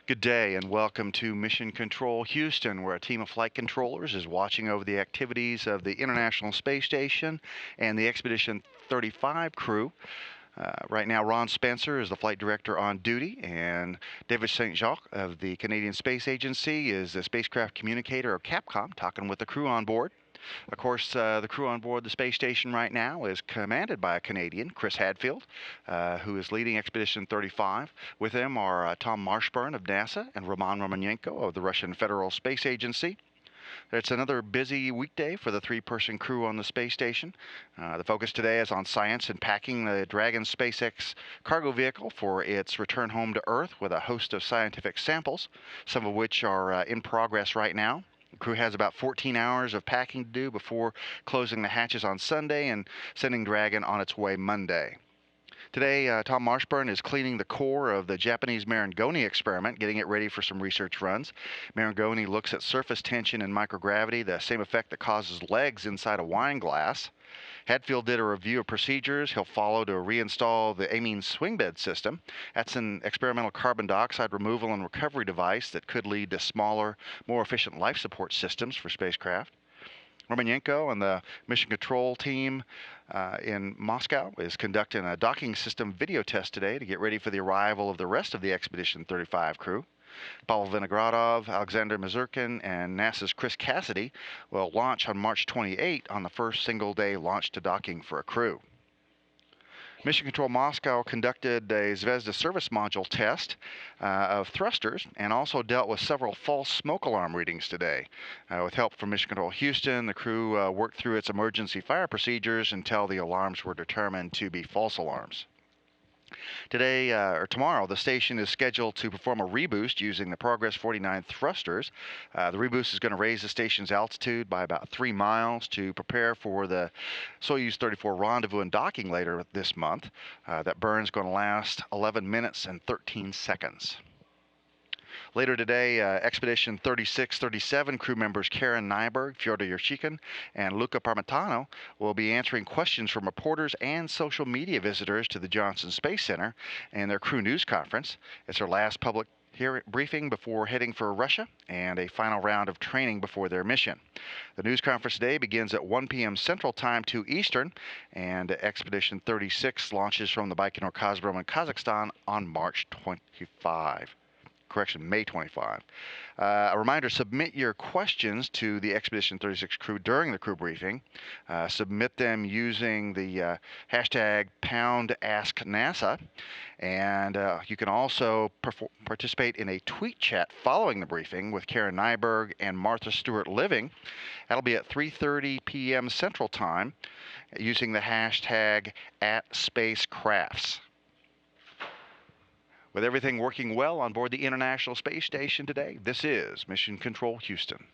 Good day and welcome to Mission Control Houston, where a team of flight controllers is watching over the activities of the International Space Station and the Expedition 35 crew. Right now, Ron Spencer is the flight director on duty, and David St. Jacques of the Canadian Space Agency is the spacecraft communicator, or Capcom, talking with the crew on board. Of course, the crew on board the space station right now is commanded by a Canadian, Chris Hadfield, who is leading Expedition 35. With them are Tom Marshburn of NASA and Roman Romanenko of the Russian Federal Space Agency. It's another busy weekday for the three-person crew on the space station. The focus today is on science and packing the Dragon SpaceX cargo vehicle for its return home to Earth with a host of scientific samples, some of which are in progress right now. The crew has about 14 hours of packing to do before closing the hatches on Sunday and sending Dragon on its way Monday. Today, Tom Marshburn is cleaning the core of the Japanese Marangoni experiment, getting it ready for some research runs. Marangoni looks at surface tension and microgravity, the same effect that causes legs inside a wine glass. Hadfield did a review of procedures he'll follow to reinstall the amine swing bed system. That's an experimental carbon dioxide removal and recovery device that could lead to smaller, more efficient life support systems for spacecraft. Romanenko and the mission control team in Moscow is conducting a docking system video test today to get ready for the arrival of the rest of the Expedition 35 crew. Pavel Vinogradov, Alexander Mazurkin, and NASA's Chris Cassidy will launch on March 28 on the first single-day launch to docking for a crew. Mission Control Moscow conducted a Zvezda service module test of thrusters and also dealt with several false smoke alarm readings today. With help from Mission Control Houston, the crew worked through its emergency fire procedures until the alarms were determined to be false alarms. Today, or tomorrow, the station is scheduled to perform a reboost using the Progress 49 thrusters. The reboost is going to raise the station's altitude by about 3 miles to prepare for the Soyuz 34 rendezvous and docking later this month. That burn is going to last 11 minutes and 13 seconds. Later today, Expedition 36-37 crew members Karen Nyberg, Fyodor Yurchikhin, and Luca Parmitano will be answering questions from reporters and social media visitors to the Johnson Space Center and their crew news conference. It's their last public briefing before heading for Russia and a final round of training before their mission. The news conference today begins at 1 p.m. Central Time, 2 Eastern, and Expedition 36 launches from the Baikonur Cosmodrome in Kazakhstan on May 25. A reminder, submit your questions to the Expedition 36 crew during the crew briefing. Submit them using the hashtag #PoundAskNASA. And you can also participate in a tweet chat following the briefing with Karen Nyberg and Martha Stewart Living. That'll be at 3:30 p.m. Central Time using the hashtag @SpaceCrafts. With everything working well on board the International Space Station today, this is Mission Control Houston.